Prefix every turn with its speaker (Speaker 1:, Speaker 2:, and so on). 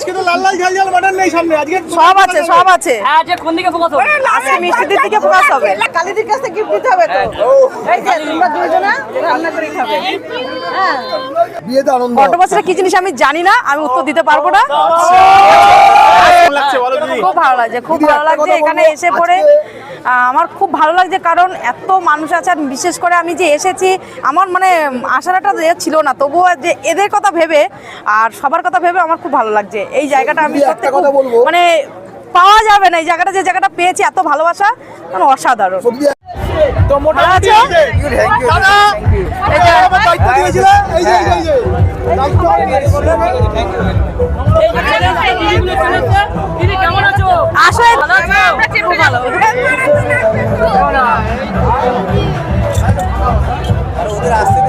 Speaker 1: আজকে তো লাল লাল ঝাল ঝাল মাটন নেই সামনে, আজকে
Speaker 2: সব আছে সব আছে।
Speaker 3: আজকে কোন দিকে ফোকাস হবে?
Speaker 2: আজকে মিষ্টিদের দিকে ফোকাস হবে।
Speaker 4: কালিদির কাছে গিফট দিতে হবে তো। এই যে তোমরা দুইজনা রান্না করে খাবে। হ্যাঁ
Speaker 1: বিয়েতে আনন্দ।
Speaker 2: কন্ট্রোভার্সিটা কি জিনিস আমি জানি না, আমি উত্তর দিতে পারবো না।
Speaker 1: লাগছে বলো দিদি।
Speaker 2: খুব ভালো লাগছে, খুব ভালো লাগছে এখানে এসে পড়ে। আমার খুব ভালো লাগছে কারণ এত মানুষ আছে, আর বিশেষ করে আমি যে এসেছি আমার মানে আসার একটা ছিল না, তবুও যে এদের কথা ভেবে আর সবার কথা ভেবে আমার খুব ভালো লাগছে। এই জায়গাটা আমি সত্যি খুব মানে পাওয়া যাবে না, এই জায়গাটা যে জায়গাটা পেয়েছি এত ভালোবাসা মানে অসাধারণ।
Speaker 1: তো মোটামুটি
Speaker 2: ভালো আছো?
Speaker 1: দাদা এই যে আমার দায়িত্ব দিয়েছিল, এই যে দায়িত্ব
Speaker 3: দিদি কেমন আছো?
Speaker 2: আসো,
Speaker 3: ভালো আছো?
Speaker 2: খুব ভালো।
Speaker 1: ওদের আসতে